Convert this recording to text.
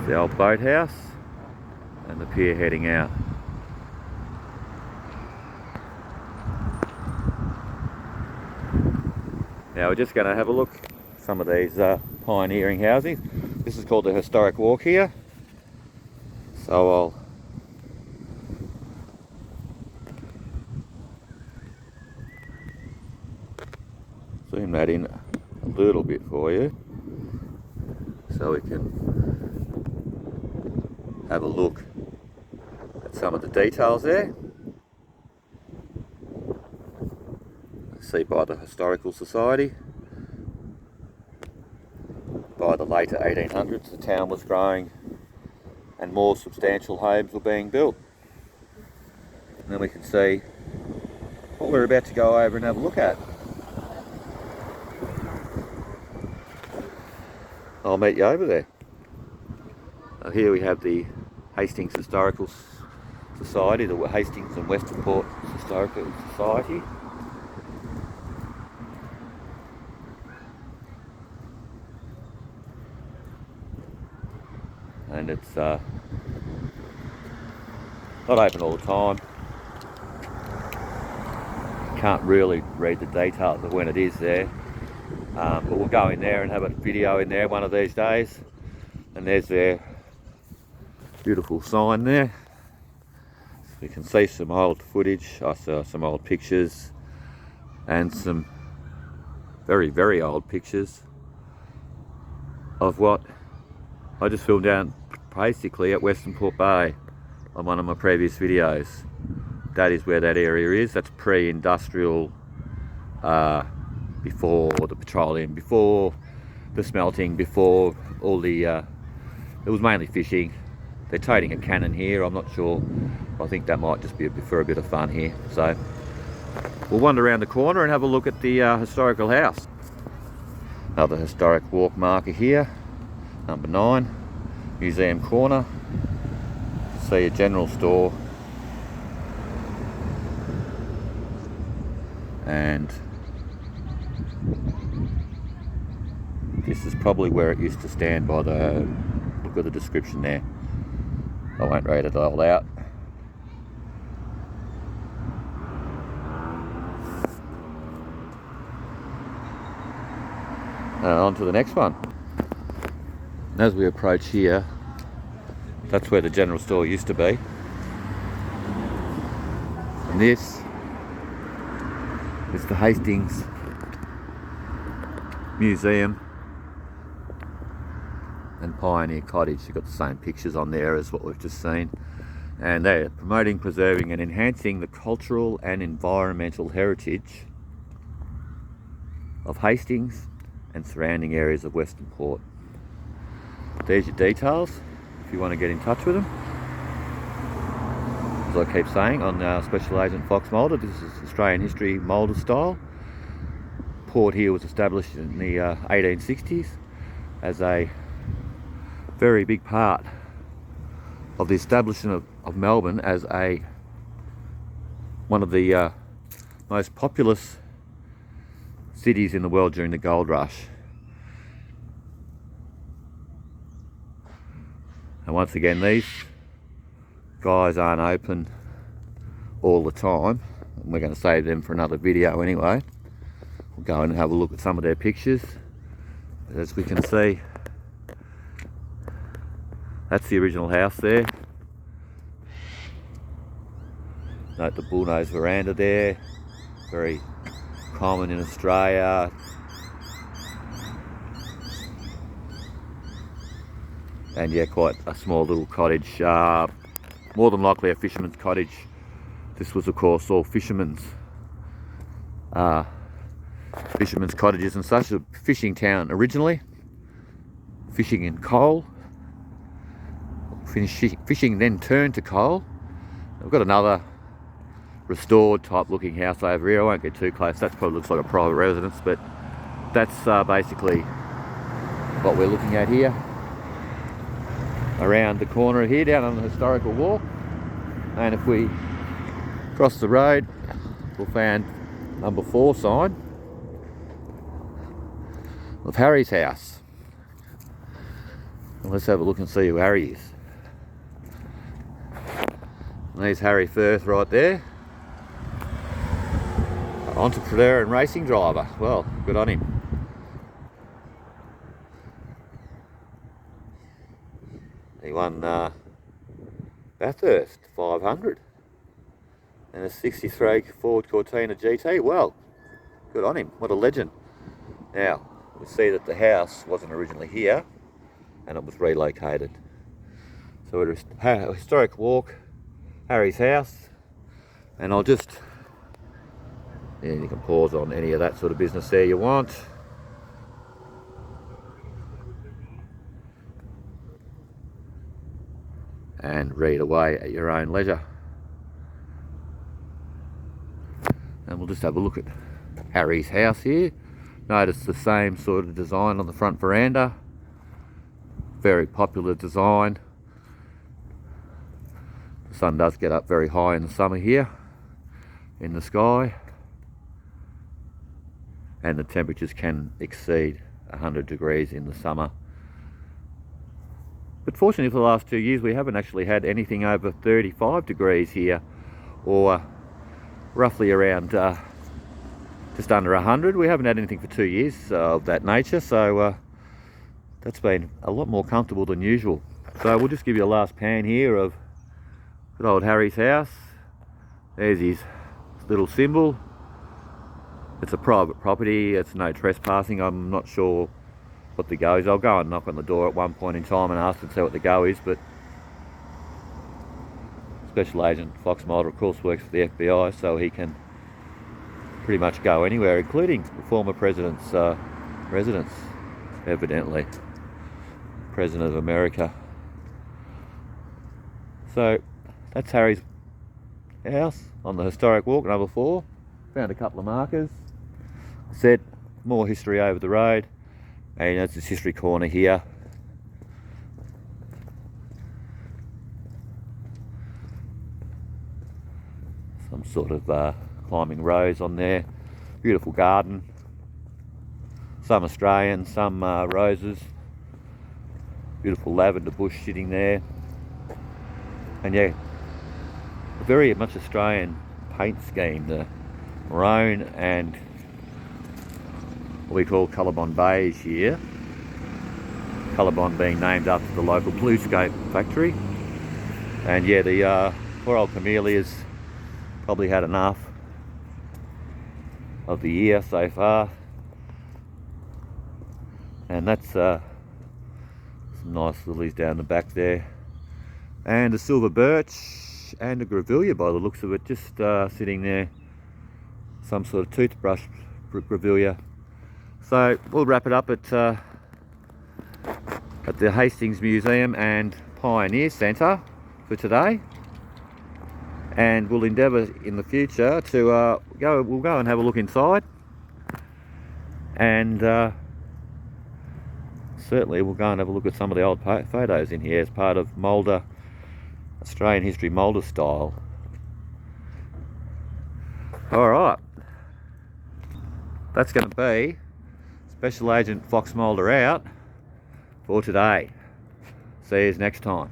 the old boathouse and the pier heading out. Now we're just going to have a look at some of these pioneering housings. This is called the Historic Walk here. So I'll zoom that in a little bit for you so we can have a look at some of the details there. See, by the Historical Society, by the later 1800s the town was growing and more substantial homes were being built. And then we can see what we're about to go over and have a look at. I'll meet you over there. Here we have the Hastings Historical Society, the Hastings and Western Port Historical Society. And it's not open all the time. Can't really read the details of when it is there. But we'll go in there and have a video in there one of these days. And there's their beautiful sign there. So you can see some old footage, I saw some old pictures and some very, very old pictures of what I just filmed down basically at Western Port Bay on one of my previous videos. That is where that area is. That's pre-industrial, before the petroleum, before the smelting, before all the, it was mainly fishing. They're toting a cannon here, I'm not sure. I think that might just be for a bit of fun here. So we'll wander around the corner and have a look at the historical house. Another historic walk marker here, number 9, Museum Corner. See a general store. And this is probably where it used to stand by the, look at the description there. I won't read it all out. On to the next one. And as we approach here, that's where the general store used to be. And this is the Hastings Museum and Pioneer Cottage. You've got the same pictures on there as what we've just seen. And they're promoting, preserving and enhancing the cultural and environmental heritage of Hastings and surrounding areas of Western Port. There's your details if you want to get in touch with them. As I keep saying, on Special Agent Fox Moulder, this is Australian history moulder style. Port here was established in the 1860s as a very big part of the establishment of Melbourne as one of the most populous cities in the world during the gold rush. And once again, these guys aren't open all the time. We're going to save them for another video anyway. We'll go and have a look at some of their pictures. As we can see, that's the original house there. Note the bullnose veranda there, very common in Australia. And yeah, quite a small little cottage, more than likely a fisherman's cottage. This was of course all fishermen's cottages and such. A fishing town originally, fishing in coal, fishing then turned to coal. We've got another restored type looking house over here. I won't get too close, that probably looks like a private residence, but that's basically what we're looking at here. Around the corner here, down on the historical walk, and if we cross the road, we'll find number 4 sign of Harry's house. Let's have a look and see who Harry is. And there's Harry Firth right there. Entrepreneur and racing driver. Well, good on him. He won Bathurst 500 and a 63 Ford Cortina GT. Well, good on him. What a legend. Now, we see that the house wasn't originally here and it was relocated. So we're a historic walk, Harry's house, and I'll just, yeah, you can pause on any of that sort of business there you want. And read away at your own leisure. And we'll just have a look at Harry's house here. Notice the same sort of design on the front veranda. Very popular design. The sun does get up very high in the summer here in the sky, and the temperatures can exceed 100 degrees in the summer. But fortunately for the last 2 years we haven't actually had anything over 35 degrees here, or roughly around just under 100. We haven't had anything for 2 years of that nature, so that's been a lot more comfortable than usual. So we'll just give you a last pan here of good old Harry's house. There's his little symbol. It's a private property, it's no trespassing. I'm not sure what the go is. I'll go and knock on the door at one point in time and ask and see what the go is, but Special Agent Fox Mulder of course works for the FBI, so he can pretty much go anywhere, including the former president's residence, evidently. President of America. So that's Harry's house on the historic walk number 4. Found a couple of markers. Said more history over the road. And that's this history corner here. Some sort of climbing rose on there. Beautiful garden. Some Australian, some roses. Beautiful lavender bush sitting there. And yeah, a very much Australian paint scheme. The maroon and what we call Colorbond beige here. Colorbond being named after the local bluescape factory. And yeah, the poor old camellias probably had enough of the year so far. And that's some nice lilies down the back there. And a silver birch and a grevillea by the looks of it, just sitting there. Some sort of toothbrush grevillea. So we'll wrap it up at the Hastings Museum and Pioneer Centre for today, and we'll endeavour in the future to we'll go and have a look inside, and certainly we'll go and have a look at some of the old photos in here as part of Mulder, Australian history Mulder style. Alright, that's going to be Special Agent Fox Mulder out for today. See you next time.